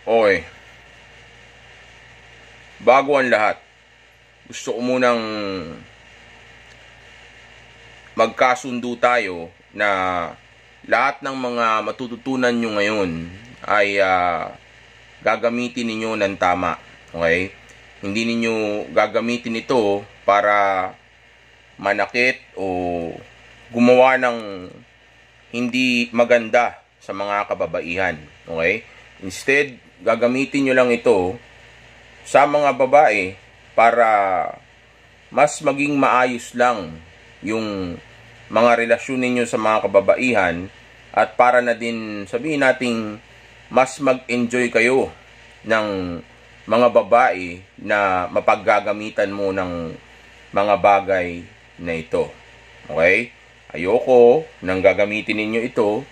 Okay. Bago ang lahat, gusto ko munang magkasundo tayo na lahat ng mga matututunan nyo ngayon ay gagamitin ninyo ng tama. Okay? Hindi ninyo gagamitin ito para manakit o gumawa ng hindi maganda sa mga kababaihan. Okay? Instead, gagamitin nyo lang ito sa mga babae para mas maging maayos lang yung mga relasyon ninyo sa mga kababaihan at para na din sabihin nating mas mag-enjoy kayo ng mga babae na mapaggagamitan mo ng mga bagay na ito. Okay? Ayoko nang gagamitin ninyo ito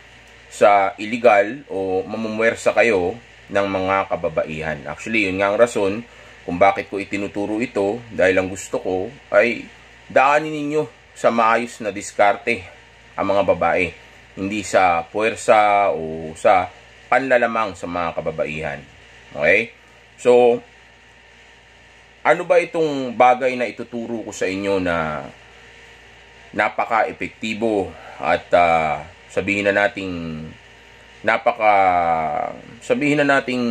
sa illegal o mamumuwersa kayo ng mga kababaihan. Actually, yun nga ang rason kung bakit ko itinuturo ito dahil ang gusto ko ay daanin ninyo sa maayos na diskarte ang mga babae. Hindi sa puwersa o sa panlalamang sa mga kababaihan. Okay? So, ano ba itong bagay na ituturo ko sa inyo na napaka-epektibo at sabihin na nating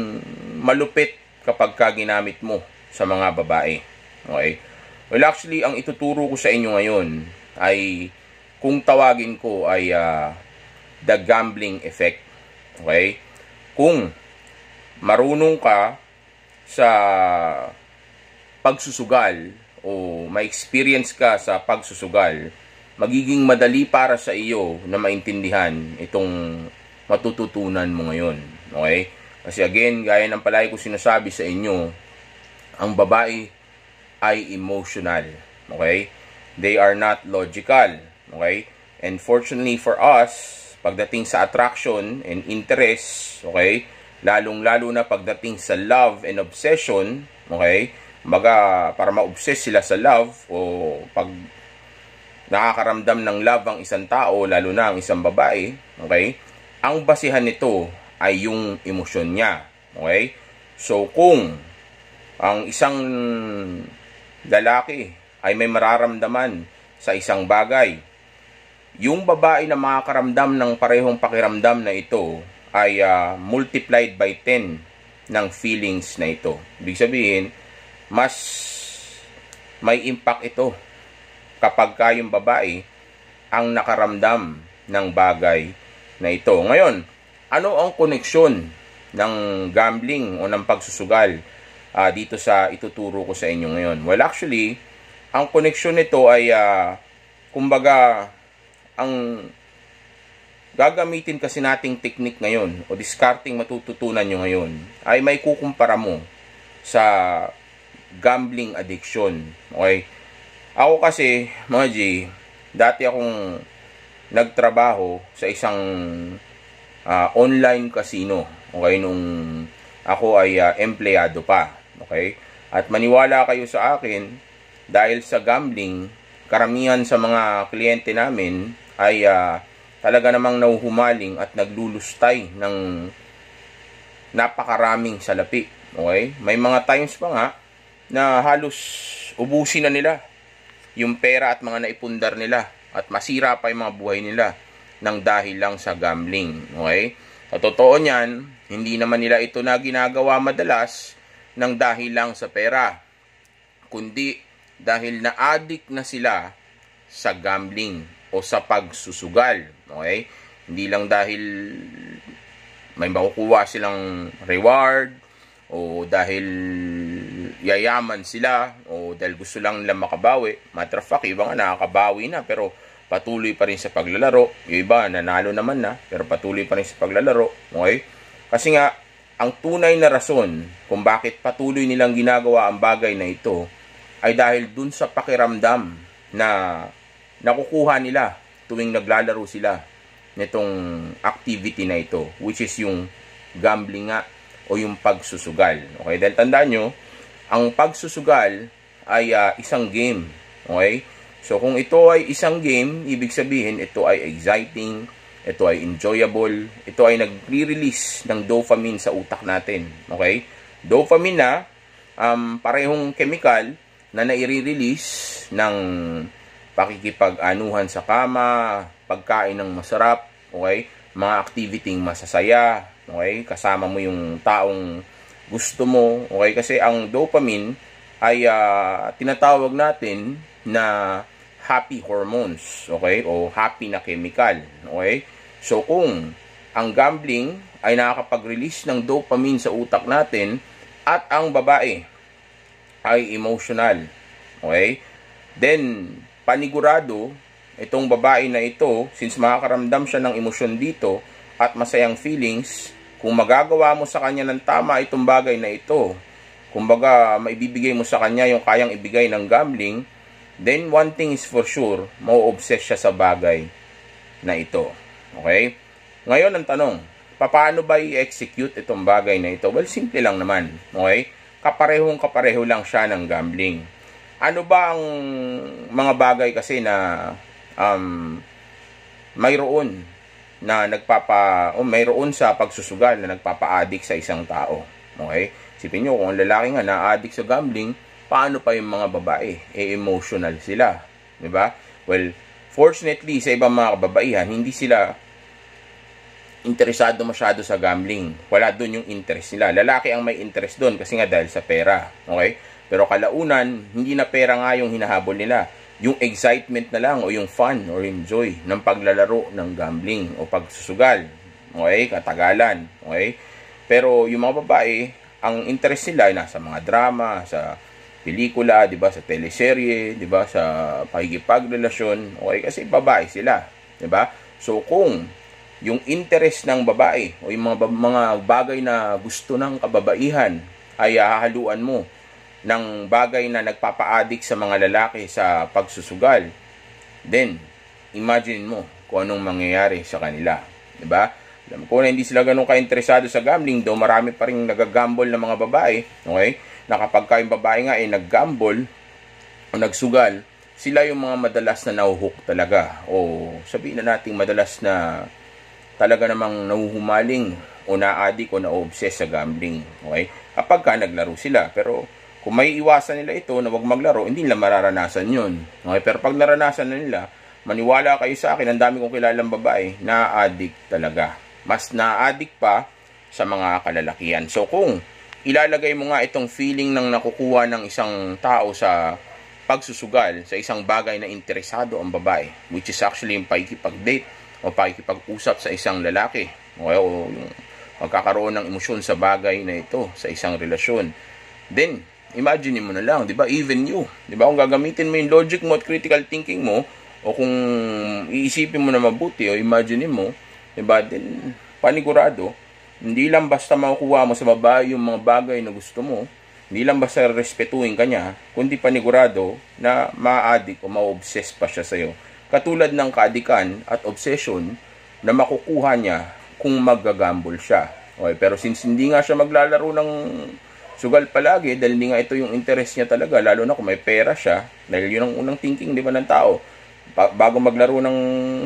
malupit kapag ginamit mo sa mga babae. Okay? Well, actually, ang ituturo ko sa inyo ngayon ay, kung tawagin ko ay the gambling effect. Okay? Kung marunong ka sa pagsusugal o may experience ka sa pagsusugal, magiging madali para sa iyo na maintindihan itong matututunan mo ngayon. Okay? Kasi again, gaya ng palagi ko sinasabi sa inyo, ang babae ay emotional. Okay? They are not logical. Okay? And fortunately for us, pagdating sa attraction and interest, okay, lalong-lalo na pagdating sa love and obsession, okay, para ma-obsess sila sa love o pag nakakaramdam ng love ang isang tao, lalo na ang isang babae, okay, ang basihan nito ay yung emosyon niya. Okay? So, kung ang isang lalaki ay may mararamdaman sa isang bagay, yung babae na makakaramdam ng parehong pakiramdam na ito ay multiplied by 10 ng feelings na ito. Ibig sabihin, mas may impact ito kapag yung babae ang nakaramdam ng bagay na ito. Ngayon, ano ang koneksyon ng gambling o ng pagsusugal dito sa ituturo ko sa inyo ngayon? Well, actually, ang koneksyon nito ay kumbaga, ang gagamitin kasi nating technique ngayon o discarding matututunan nyo ngayon ay may kukumpara mo sa gambling addiction. Okay? Ako kasi, mga G, dati akong nagtrabaho sa isang online casino. Okay? Nung ako ay empleyado pa. Okay? At maniwala kayo sa akin, dahil sa gambling, karamihan sa mga kliyente namin ay talaga namang nauhumaling at naglulustay ng napakaraming salapi. Okay? May mga times pa nga na halos ubusin na nila yung pera at mga naipundar nila at masira pa yung mga buhay nila ng dahil lang sa gambling. Okay? Sa totoo niyan, hindi naman nila ito na ginagawa madalas ng dahil lang sa pera, kundi dahil na-addict na sila sa gambling o sa pagsusugal. Okay? Hindi lang dahil may makukuha silang reward o dahil yayaman sila o dahil gusto lang nila makabawi. Matter of fact, iba nga nakakabawi na pero patuloy pa rin sa paglalaro. Yung iba nanalo naman na pero patuloy pa rin sa paglalaro. Okay? Kasi nga, ang tunay na rason kung bakit patuloy nilang ginagawa ang bagay na ito ay dahil dun sa pakiramdam na nakukuha nila tuwing naglalaro sila nitong activity na ito, which is yung gambling nga o yung pagsusugal. Okay? Dahil tandaan nyo, ang pagsusugal ay isang game. Okay? So kung ito ay isang game, ibig sabihin ito ay exciting, ito ay enjoyable, ito ay nagre-release ng dopamine sa utak natin. Okay? Dopamine na parehong chemical na nai-release ng pakikipag-anuhan sa kama, pagkain ng masarap, okay? Mga activity masasaya, okay? Kasama mo yung taong gusto mo, okay? Kasi ang dopamine ay tinatawag natin na happy hormones, okay? O happy na chemical, okay? So kung ang gambling ay nakakapag-release ng dopamine sa utak natin at ang babae ay emotional, okay? Then panigurado itong babae na ito, since makakaramdam siya ng emosyon dito at masayang feelings, kung magagawa mo sa kanya ng tama itong bagay na ito, kumbaga maibibigay mo sa kanya yung kayang ibigay ng gambling, then one thing is for sure, mau-obsess siya sa bagay na ito. Okay? Ngayon ang tanong, paano ba i-execute itong bagay na ito? Well, simple lang naman. Okay? Kapareho lang siya ng gambling. Ano ba ang mga bagay kasi na mayroon na mayroon sa pagsusugal na nagpapa-addict sa isang tao. Okay? Isipin nyo, kung ang lalaki nga na-addict sa gambling, paano pa yung mga babae? Emotional sila. Diba? Well, fortunately, sa ibang mga kababaihan, hindi sila interesado masyado sa gambling. Wala doon yung interest nila. Lalaki ang may interest doon kasi nga dahil sa pera. Okay? Pero kalaunan, hindi na pera nga yung hinahabol nila. Yung excitement na lang o yung fun or enjoy ng paglalaro ng gambling o pagsusugal. Okay? Katagalan. Okay? Pero yung mga babae, ang interest nila ay nasa mga drama, sa pelikula, 'di ba, sa teleserye, 'di ba, sa pakikipagrelasyon. Okay? Kasi babae sila, 'di ba? So kung yung interest ng babae o yung mga bagay na gusto ng kababaihan ay hahaluan mo ng bagay na nagpapa-addict sa mga lalaki sa pagsusugal, then imagine mo kung anong mangyayari sa kanila, 'di ba? Alam ko na hindi sila ganun ka-interesado sa gambling, though marami pa ring nagagamble na mga babae, okay? Na kapag kayong babae nga ay naggamble o nagsugal, sila yung mga madalas na nahuhook talaga, o sabihin na natin madalas na talaga namang nahuhumaling o na-addict o na-obsess sa gambling, okay? Kapag ka naglaro sila, pero kung may iwasan nila ito na wag maglaro, hindi nila mararanasan yun. Okay? Pero pag naranasan na nila, maniwala kayo sa akin, ang dami kong kilalang babae, na-addict talaga. Mas na-addict pa sa mga kalalakihan. So kung ilalagay mo nga itong feeling ng nakukuha ng isang tao sa pagsusugal, sa isang bagay na interesado ang babae, which is actually yung pakikipag-date o pakikipag-usap sa isang lalaki, okay? O yung magkakaroon ng emosyon sa bagay na ito, sa isang relasyon, then imagine mo na lang, 'di ba? Even you, 'di ba? Kung gagamitin mo yung logic mo at critical thinking mo, o kung iisipin mo na mabuti o imagine mo, 'di ba? Then panigurado, hindi lang basta makukuha mo sa babae yung mga bagay na gusto mo, hindi lang basta respetuhin ka niya, kundi panigurado na ma-addict o ma-obsess pa siya sa iyo. Katulad ng kaadikan at obsession na makukuha niya kung maggagamble siya. Okay, pero since hindi nga siya maglalaro ng sugal palagi, dahil hindi nga ito yung interest niya talaga, lalo na kung may pera siya, dahil yun ang unang thinking, di ba, ng tao, bago maglaro ng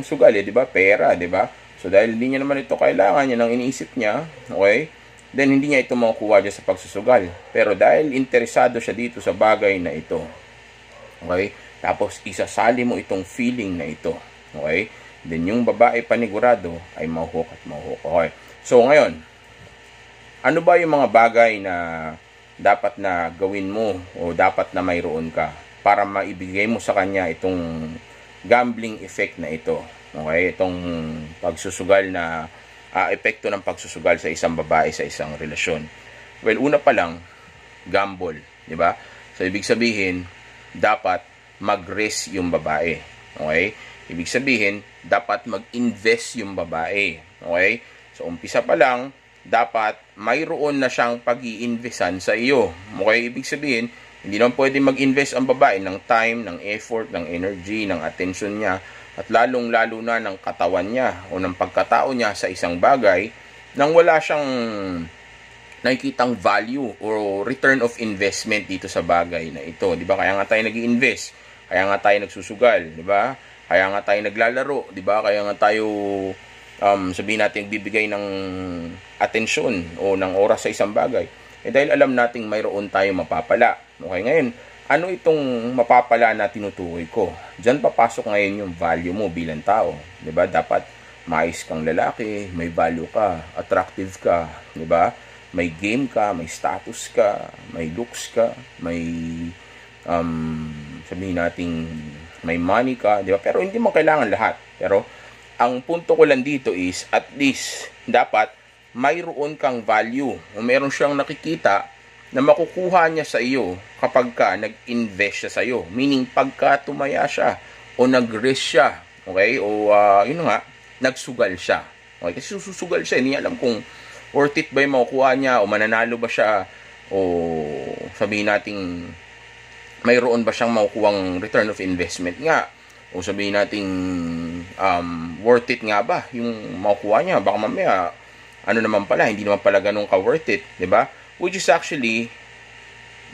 sugal, di ba, pera, di ba? So dahil hindi niya naman ito kailangan, yan ang iniisip niya, okay, then hindi niya ito makukuha dyan sa pagsusugal. Pero dahil interesado siya dito sa bagay na ito, okay, tapos isasali mo itong feeling na ito, okay, then yung babae panigurado ay mahuhok at mahuhok. Okay, so ngayon, ano ba yung mga bagay na dapat na gawin mo o dapat na mayroon ka para maibigay mo sa kanya itong gambling effect na ito? Okay, itong pagsusugal na epekto ng pagsusugal sa isang babae sa isang relasyon. Well, una pa lang, gamble, di ba? So ibig sabihin, dapat mag-risk yung babae. Okay? Ibig sabihin, dapat mag-invest yung babae. Okay? So umpisa pa lang, dapat mayroon na siyang pag-i-investan sa iyo. Okay? Ibig sabihin, hindi naman pwede mag-invest ang babae ng time, ng effort, ng energy, ng attention niya, at lalong-lalo na ng katawan niya o ng pagkatao niya sa isang bagay nang wala siyang nakikitang value o return of investment dito sa bagay na ito. Di ba? Kaya nga tayo nag-i-invest. Kaya nga tayo nagsusugal. Di ba? Kaya nga tayo naglalaro. Di ba? Kaya nga tayo sabihin natin bibigay ng atensyon o ng oras sa isang bagay, dahil alam nating mayroon tayong mapapala. Okay, ngayon, ano itong mapapala na tinutukoy ko? Diyan papasok ngayon yung value mo bilang tao. 'Di ba? Dapat maayos kang lalaki, may value ka, attractive ka, 'di ba? May game ka, may status ka, may looks ka, may sabihin nating may money ka, 'di ba? Pero hindi mo kailangan lahat. Pero ang punto ko lang dito is at least dapat mayroon kang value o meron siyang nakikita na makukuha niya sa iyo kapag ka nag-invest siya sa iyo. Meaning, pagka tumaya siya o nag-risk siya, okay? O yun nga, nagsugal siya. Okay? Kasi susugal siya, hindi niya alam kung worth it ba yung makukuha niya o mananalo ba siya o sabihin nating mayroon ba siyang makukuhang return of investment nga o sabihin nating worth it nga ba yung makukuha niya. Baka mamaya, ano naman pala, hindi naman pala ganun ka worth it, di ba? Which is actually,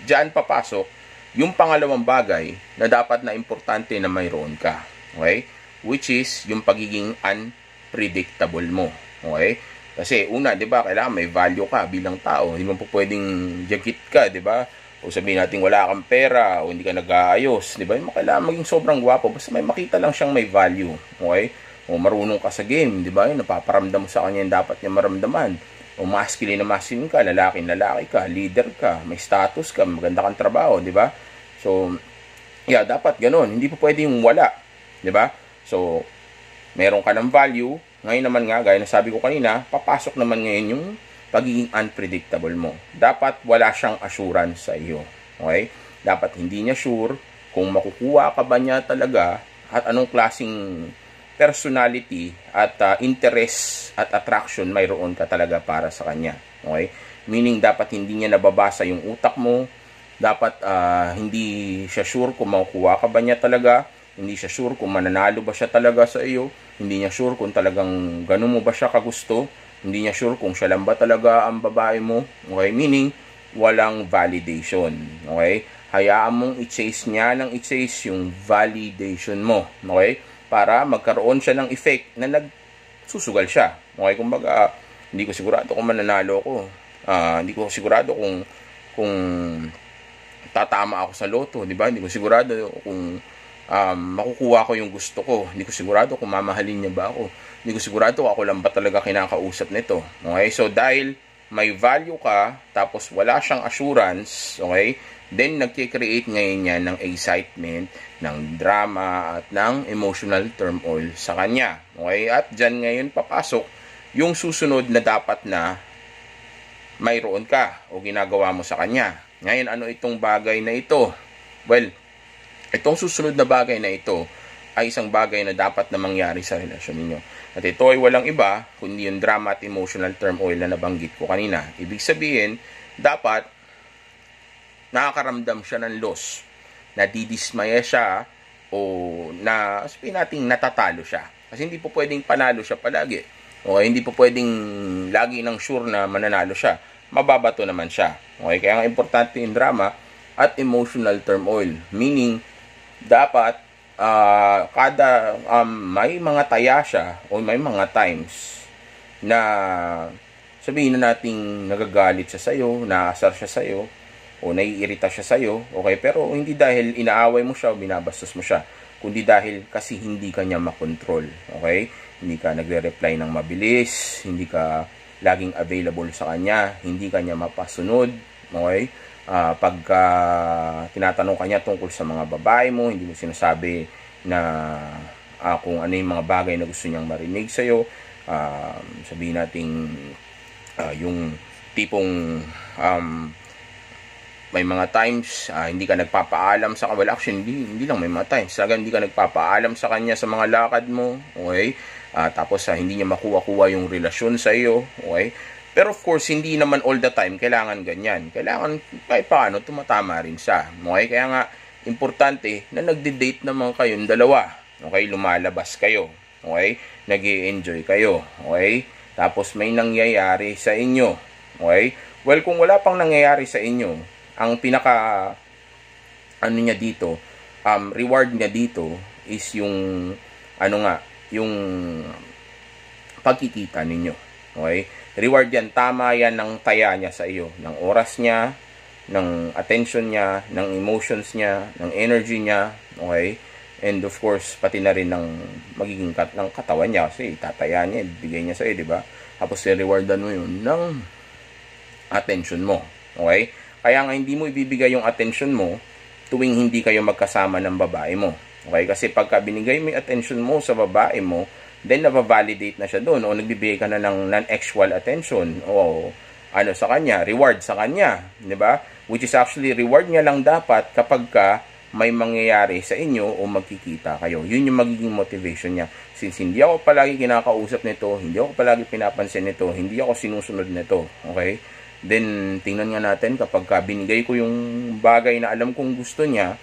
dyan papasok yung pangalawang bagay na dapat na importante na mayroon ka. Okay? Which is yung pagiging unpredictable mo. Okay? Kasi una, 'di ba, kailangan may value ka bilang tao. Hindi mo po pwedeng jagit ka, 'di ba? O sabihin natin wala kang pera o hindi ka nag-aayos, 'di ba? Hindi mo kailangan maging sobrang gwapo, basta may makita lang siyang may value. Okay? O marunong ka sa game, 'di ba? Yung napaparamdam mo sa kanya yung dapat niya maramdaman. O masculine na masculine ka, lalaki ka, leader ka, may status ka, maganda kang trabaho, 'di ba? So, yeah, dapat ganoon. Hindi po pwede yung wala, 'di ba? So, meron ka ng value. Ngayon naman nga, gaya na sabi ko kanina, papasok naman ngayon yung pagiging unpredictable mo. Dapat wala siyang assurance sa iyo. Okay? Dapat hindi niya sure kung makukuha ka ba niya talaga at anong klaseng personality at interest at attraction mayroon ka talaga para sa kanya. Okay? Meaning, dapat hindi niya nababasa yung utak mo. Dapat hindi siya sure kung makukuha ka ba niya talaga. Hindi siya sure kung mananalo ba siya talaga sa iyo. Hindi niya sure kung talagang ganun mo ba siya kagusto. Hindi niya sure kung siya lang ba talaga ang babae mo. Okay? Meaning, walang validation. Okay? Hayaan mong i-chase niya ng i-chase yung validation mo. Okay? Para magkaroon siya ng effect na nagsusugal siya. Okay? Kumbaga, hindi ko sigurado kung mananalo ko. Hindi ko sigurado kung tatama ako sa loto. Diba? Hindi ko sigurado kung makukuha ko yung gusto ko. Hindi ko sigurado kung mamahalin niya ba ako. Hindi ko sigurado kung ako lang ba talaga kinakausap nito. Okay? So, dahil may value ka, tapos wala siyang assurance, okay? Then, nagkikreate ngayon yan ng excitement, ng drama, at ng emotional turmoil sa kanya. Okay? At dyan ngayon papasok yung susunod na dapat na mayroon ka o ginagawa mo sa kanya. Ngayon, ano itong bagay na ito? Well, itong susunod na bagay na ito ay isang bagay na dapat na mangyari sa relasyon ninyo. At ito ay walang iba kundi yung drama at emotional turmoil na nabanggit ko kanina. Ibig sabihin, dapat nakakaramdam siya ng loss, nadidismaya siya, o na sabihin natin natatalo siya. Kasi hindi po pwedeng panalo siya palagi. Okay? Hindi po pwedeng lagi nang sure na mananalo siya. Mababato naman siya. Okay? Kaya nga importante yung drama at emotional turmoil. Meaning, dapat kada may mga taya siya o may mga times na sabihin na nating nagagalit siya sa'yo, naasar siya sa'yo, o naiirita siya sa'yo, okay? Pero hindi dahil inaaway mo siya o binabastos mo siya, kundi dahil kasi hindi ka niya makontrol, okay? Hindi ka nagre-reply ng mabilis, hindi ka laging available sa kanya, hindi ka niya mapasunod, okay? Pagka tinatanong ka niya tungkol sa mga babae mo, hindi mo sinasabi na kung ano yung mga bagay na gusto niyang marinig sa'yo. Sabihin natin yung tipong may mga times hindi ka nagpapaalam sa kanya. Well, actually, hindi lang may mga times. Talaga hindi ka nagpapaalam sa kanya sa mga lakad mo. Okay? Tapos hindi niya makuha-kuha yung relasyon sa iyo. Okay? Pero of course, hindi naman all the time kailangan ganyan. Kailangan kahit paano tumatama rin siya. Okay? Kaya nga, importante na nagde-date naman kayong dalawa. Okay? Lumalabas kayo. Okay? Nag-i-enjoy kayo. Okay? Tapos may nangyayari sa inyo. Okay? Well, kung wala pang nangyayari sa inyo, ang pinaka niya dito, reward niya dito is yung yung pagkikita ninyo. Okay? Reward yan, tama yan ng taya niya sa iyo, ng oras niya, ng attention niya, ng emotions niya, ng energy niya, okay? And of course, pati na rin ng magiging ng katawan niya kasi tataya niya, bigay niya sa iyo, di ba? Tapos i-rewardan mo yun ng attention mo, okay? Kaya nga hindi mo ibibigay yung attention mo tuwing hindi kayo magkasama ng babae mo, okay? Kasi pagka binigay mo yung attention mo sa babae mo, then nabavalidate na siya doon o nagbibigay ka na ng non-actual attention o ano sa kanya, reward sa kanya, di ba? Which is actually reward niya lang dapat kapag ka may mangyayari sa inyo o magkikita kayo. Yun yung magiging motivation niya. Since hindi ako palagi kinakausap nito, hindi ako palagi pinapansin nito, hindi ako sinusunod nito, okay? Then, tingnan nga natin kapag ka binigay ko yung bagay na alam kong gusto niya,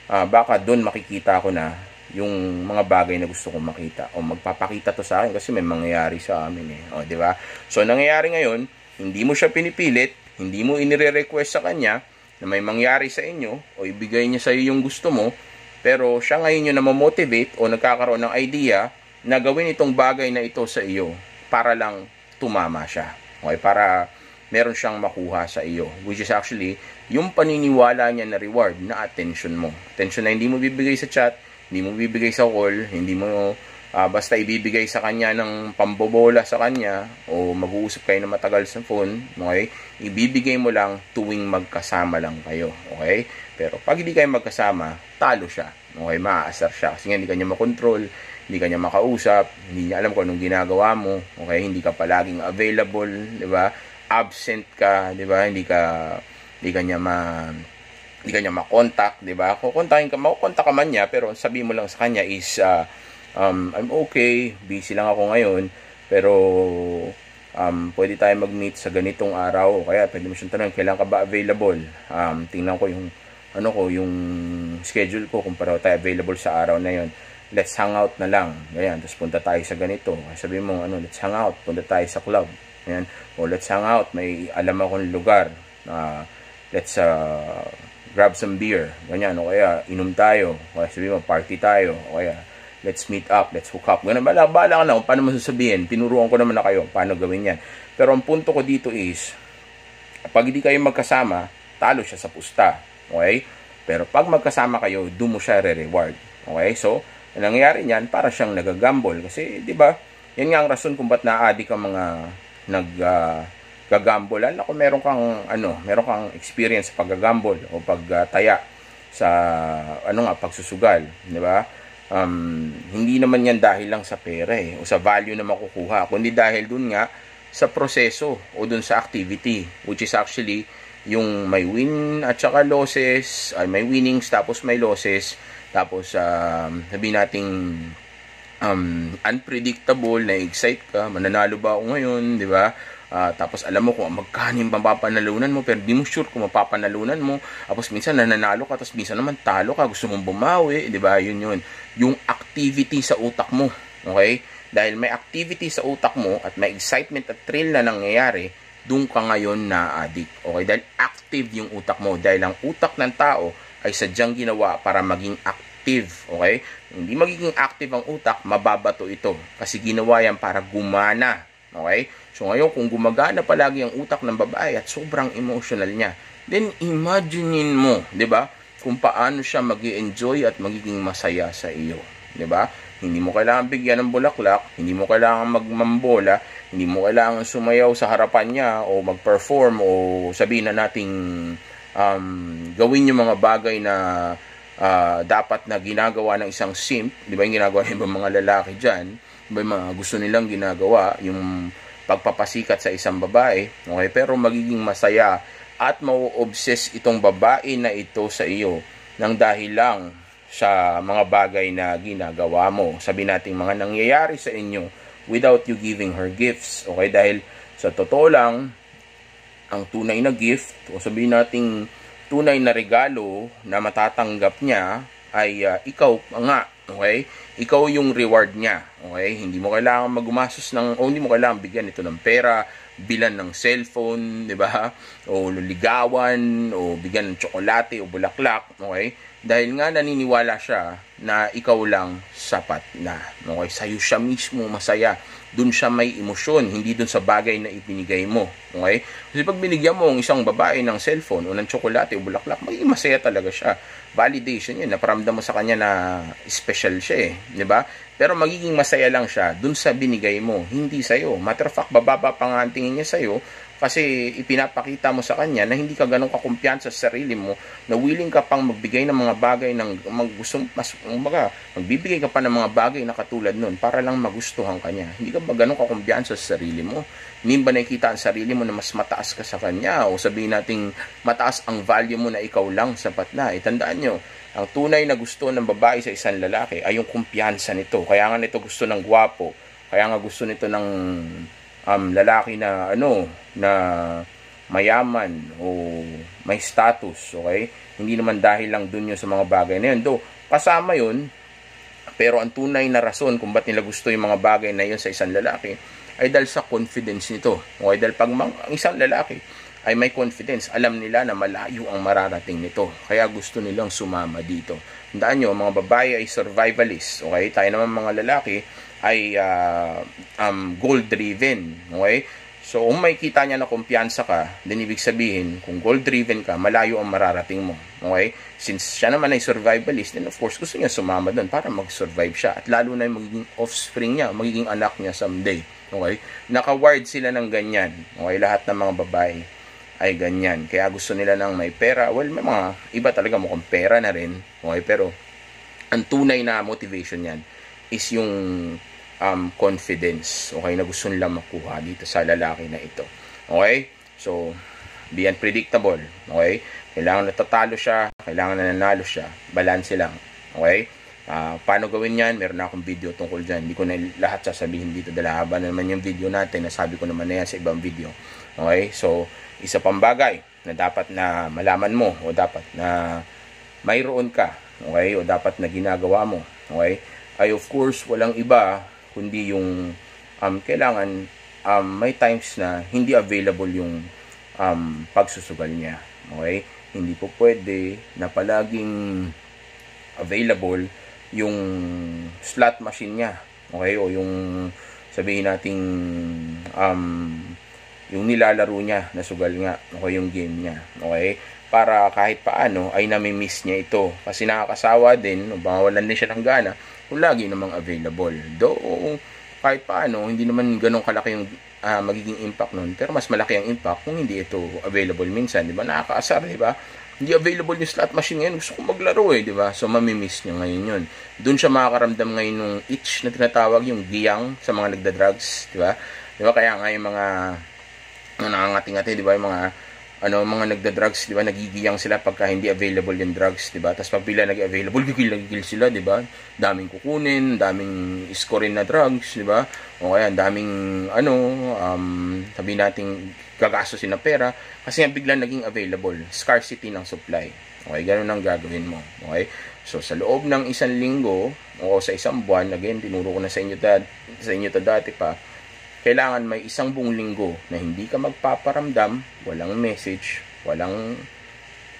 baka doon makikita ko na yung mga bagay na gusto kong makita o magpapakita to sa akin kasi may mangyayari sa amin eh. O, di ba? So, nangyayari ngayon, hindi mo siya pinipilit, hindi mo inire-request sa kanya na may mangyari sa inyo o ibigay niya sa iyo yung gusto mo, pero siya ngayon yung namomotivate o nagkakaroon ng idea na gawin itong bagay na ito sa iyo para lang tumama siya. Okay? Para meron siyang makuha sa iyo, which is actually yung paniniwala niya na reward na attention mo. Attention na hindi mo bibigay sa chat, hindi mo bibigay sa call, hindi mo basta ibibigay sa kanya ng pambobola sa kanya o mag-uusap kayo na matagal sa phone, okay? Ibibigay mo lang tuwing magkasama lang kayo, okay? Pero pag hindi kayo magkasama, talo siya, okay? Maaasar siya kasi hindi kanya makontrol, hindi kanya makausap, hindi niya alam kung anong ginagawa mo, okay? Hindi ka palaging available, di ba? Absent ka, di ba? Hindi kanya ma-contact, di ba? Kukontakin ka, makukontak ka man niya, pero sabihin mo lang sa kanya is I'm okay, busy lang ako ngayon, pero pwede tayo mag-meet sa ganitong araw, o kaya pwede mo siyang tanong, kailan ka ba available? Tingnan ko yung yung schedule ko kung pareho tayo available sa araw na yon. Let's hang out na lang. Ganyan, tapos punta tayo sa ganito. Sabi mo, let's hang out, punta tayo sa club. Ganyan, o let's hang out, may alam akong lugar. Let's grab some beer. Ganyan, o kaya inom tayo. O kaya sabi mo, party tayo. O kaya let's meet up, let's hook up. Ganun, bala ka na kung paano mo sasabihin. Tinuruan ko naman na kayo paano gawin yan. Pero ang punto ko dito is, pag hindi kayo magkasama, talo siya sa pusta. Okay? Pero pag magkasama kayo, doon mo siya re-reward. Okay? So, ang nangyayari niyan, para siyang nagagamble. Kasi, di ba, yan nga ang rason kung ba't na-addict ang mga nag-gagamble. Alam ko, meron kang experience sa pag-gagamble o pagtaya sa, pagsusugal. Di ba? Hindi naman yan dahil lang sa pera o sa value na makukuha, kundi dahil dun nga sa proseso o dun sa activity, which is actually yung may win at saka losses, may winnings tapos may losses, tapos sabihin nating unpredictable, na-excite ka, mananalo ba ako ngayon, di ba? Tapos alam mo kung magkano yung mapapanalunan mo, pero di mo sure kung mapapanalunan mo. Tapos minsan nananalo ka, tapos minsan naman talo ka, gusto mong bumawi, di ba? Yun. Yung activity sa utak mo, okay? Dahil may activity sa utak mo at may excitement at thrill na nangyayari, doon ka ngayon na-addict, okay? Dahil active yung utak mo. Dahil ang utak ng tao ay sadyang ginawa para maging active, okay? Hindi magiging active ang utak, mababato ito. Kasi ginawa yan para gumana, okay? So ngayon, kung gumagana palagi ang utak ng babae at sobrang emotional niya, then imaginein mo, di ba, kung paano siya mag-i-enjoy at magiging masaya sa iyo, di ba? Hindi mo kailangan bigyan ng bulaklak, hindi mo kailangan magmambola, hindi mo kailangan sumayaw sa harapan niya o mag-perform o sabihin na nating gawin yung mga bagay na dapat na ginagawa ng isang simp, di ba yung ginagawa ng ibang mga lalaki dyan, di ba yung mga gusto nilang ginagawa, yung pagpapasikat sa isang babae, okay? Pero magiging masaya at mau-obsess itong babae na ito sa iyo nang dahil lang sa mga bagay na ginagawa mo. Sabi natin mga nangyayari sa inyo without you giving her gifts, okay? Dahil sa totoo lang, ang tunay na gift, o sabihin nating tunay na regalo na matatanggap niya ay ikaw nga, okay? Ikaw yung reward niya, okay? Hindi mo kailangan magumasos hindi mo kailangan bigyan ito ng pera, bilan ng cellphone, di ba? O ligawan, o bigyan ng tsokolate o bulaklak, okay? Dahil nga naniniwala siya na ikaw lang sapat na, okay? Sa'yo siya mismo masaya dun siya may emosyon, hindi dun sa bagay na ibinigay mo. Okay? Kasi pag binigyan mo ang isang babae ng cellphone o ng tsokolate o bulaklak, magiging masaya talaga siya. Validation yun, naparamdam mo sa kanya na special siya eh, di ba? Pero magiging masaya lang siya dun sa binigay mo, hindi sa'yo. Matter of fact, bababa pa nga ang tingin niya sa'yo kasi ipinapakita mo sa kanya na hindi ka ganun kakumpiyansa sa sarili mo, na willing ka pang magbigay ng mga bagay ng magbibigay ka pa ng mga bagay na katulad nun para lang magustuhan ka niya. Hindi ka ba ganun kakumpiyansa sa sarili mo? Hindi ba nakikita ang sarili mo na mas mataas ka sa kanya, o sabihin nating mataas ang value mo na ikaw lang sapat na? Tandaan nyo, ang tunay na gusto ng babae sa isang lalaki ay yung kumpiyansa nito. Kaya nga nito gusto ng gwapo, kaya nga gusto nito ng lalaki na na mayaman o may status, okay? Hindi naman dahil lang dun yun sa mga bagay na yun. Do, kasama yun, pero ang tunay na rason kung ba't nila gusto yung mga bagay na yun sa isang lalaki ay dahil sa confidence nito. Okay? Dahil pag ang isang lalaki ay may confidence, alam nila na malayo ang mararating nito. Kaya gusto nilang sumama dito. Tandaan nyo, mga babae ay survivalist. Okay? Tayo naman mga lalaki ay goal-driven. Okay? So, kung may kita niya na kumpiyansa ka, then ibig sabihin, kung goal-driven ka, malayo ang mararating mo. Okay? Since siya naman ay survivalist, then of course, gusto niya sumama doon para mag-survive siya. At lalo na yung magiging offspring niya, magiging anak niya someday. Okay? Naka-wired sila ng ganyan. Okay? Lahat ng mga babae ay ganyan. Kaya gusto nila ng may pera. Well, may mga iba talaga mukhang pera na rin. Okay? Pero, ang tunay na motivation yan is yung confidence, okay, na gusto nila makuha dito sa lalaki na ito. Okay? So, be unpredictable. Okay? Kailangan natatalo siya, kailangan nananalo siya. Balanse lang. Okay? Paano gawin yan? Meron na akong video tungkol dyan. Hindi ko na lahat sasabihin dito dahil haba na naman yung video natin. Nasabi ko naman na yan sa ibang video. Okay? So, isa pang bagay na dapat na malaman mo o dapat na mayroon ka, okay, o dapat na ginagawa mo, okay, ay of course walang iba kundi yung kailangan may times na hindi available yung pagsusugal niya. Okay? Hindi po pwede na palaging available yung slot machine niya. Okay? O yung sabihin nating yung nilalaro niya na sugal nga. Okay? Yung game niya. Okay? Para kahit paano ay nami-miss niya ito. Kasi nakakasawa din, o mawalan din siya ng gana kung lagi namang available. Though, kahit paano, hindi naman ganun kalaki yung magiging impact nun. Pero mas malaki ang impact kung hindi ito available minsan. Di ba? Nakakaasar, di ba? Hindi available yung slot machine ngayon. Gusto ko maglaro eh, di ba? So, mamimiss niya ngayon yun. Doon siya makakaramdam ngayon ng itch na tinatawag, yung giyang sa mga nagda-drugs, di ba? Di ba? Kaya nga yung mga nakangati-ngati, di ba? Yung mga nagda-drugs, di ba, nagigiyang sila pagka hindi available yung drugs, di ba? Tapos pag bila nag-available, gigil sila, di ba? Daming kukunin, daming iskorin na drugs, di ba? O kaya daming sabi nating gagastusin na pera kasi nga bigla naging available, scarcity ng supply. Okay, ganun ang gagawin mo. Okay? So sa loob ng isang linggo o sa isang buwan, again, tinuro ko na sa inyo to dati pa, kailangan may isang buong linggo na hindi ka magpaparamdam, walang message, walang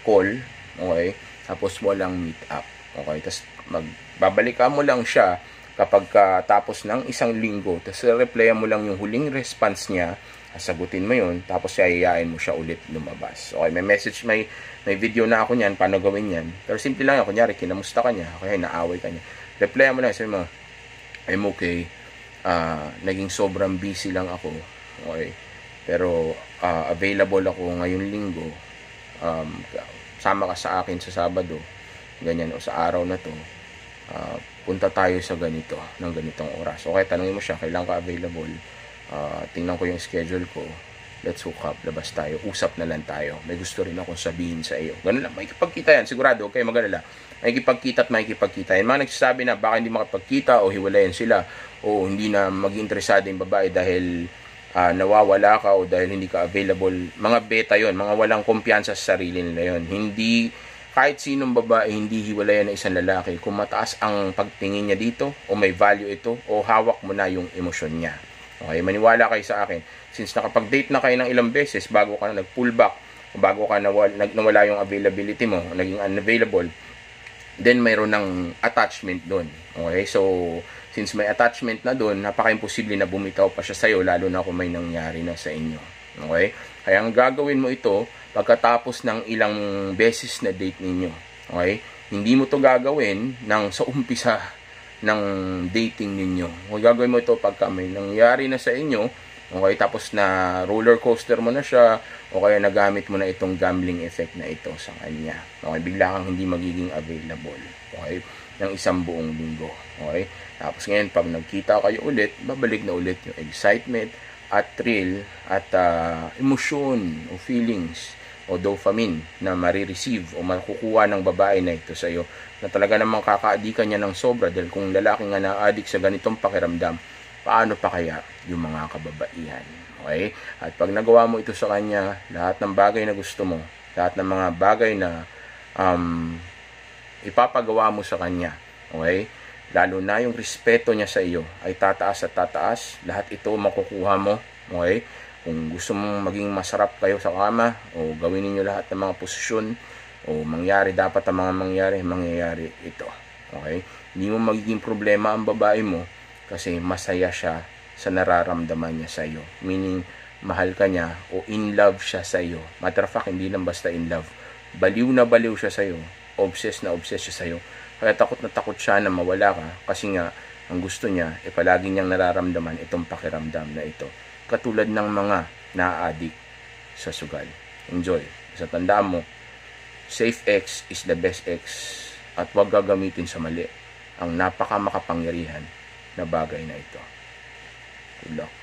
call, okay? Tapos walang meet up, okay? Tapos magbabalikan mo lang siya kapag tapos ng isang linggo, tapos replyan mo lang yung huling response niya, sagutin mo yun, tapos yayayain mo siya ulit lumabas. Okay, may message, may video na ako niyan, paano gawin yan. Pero simple lang yan, kunyari, kinamusta ka niya, okay, naaway ka niya. Replyan mo lang, sabi mo, I'm okay. Naging sobrang busy lang ako, okay, pero available ako ngayong linggo, sama ka sa akin sa Sabado, ganyan, o sa araw na to, punta tayo sa ganito, ng ganitong oras. Okay, tanungin mo siya, kailan ka available, tingnan ko yung schedule ko, let's hook up, labas tayo, usap na lang tayo, may gusto rin akong sabihin sa iyo. Ganun lang, makikipagkita yan, sigurado, okay, magalala, makikipagkita yan. Mga nagsasabi na baka hindi makapagkita o hiwalayan sila o hindi na maging interesado yung babae dahil nawawala ka o dahil hindi ka available, mga beta yon, mga walang kumpiyansa sa sarili nila yon. Hindi, kahit sinong babae hindi hiwalayan ng isang lalaki kung mataas ang pagtingin niya dito o may value ito o hawak mo na yung emosyon niya. Okay, maniwala kayo sa akin, since nakapag-date na kayo ng ilang beses bago ka na nag-pull back, bago ka nawala yung availability mo, naging unavailable, then mayroon ng attachment doon. Okay, so Since may attachment na doon, napaka-imposible na bumitaw pa siya sa'yo, lalo na kung may nangyari na sa inyo. Okay? Kaya ang gagawin mo ito, pagkatapos ng ilang beses na date ninyo. Okay? Hindi mo to gagawin sa umpisa ng dating ninyo. Okay, gagawin mo ito pagka may nangyari na sa inyo, okay, tapos na roller coaster mo na siya, o kaya nagamit mo na itong gambling effect na ito sa kanya. Okay, bigla kang hindi magiging available. Okay, ng isang buong linggo. Okay, tapos ngayon pag nagkita kayo ulit, babalik na ulit yung excitement at thrill at emosyon o feelings o dopamine na marireceive o makukuha ng babae na ito sa iyo, na talaga namang kakaadikan niya ng sobra. Dahil kung lalaki nga na-addict sa ganitong pakiramdam, paano pa kaya yung mga kababaihan? Okay? At pag nagawa mo ito sa kanya, lahat ng bagay na gusto mo, lahat ng mga bagay na ipapagawa mo sa kanya, okay, lalo na yung respeto niya sa iyo ay tataas at tataas. Lahat ito makukuha mo. Okay? Kung gusto mong maging masarap kayo sa kama, o gawin niyo lahat ng mga posisyon o dapat ang mga mangyayari ito. Okay? Hindi mo magiging problema ang babae mo kasi masaya siya sa nararamdaman niya sa iyo. Meaning, mahal ka niya o in love siya sa iyo. Matter of fact, hindi lang basta in love. Baliw na baliw siya sa iyo. Obsessed na obsessed siya sa iyo. Kaya takot na takot siya na mawala ka kasi nga ang gusto niya palagi niyang nararamdaman itong pakiramdam na ito. Katulad ng mga na-addict sa sugal. Enjoy. Sa tandaan mo, safe X is the best X at huwag gagamitin sa mali ang napaka makapangyarihan na bagay na ito. Good luck.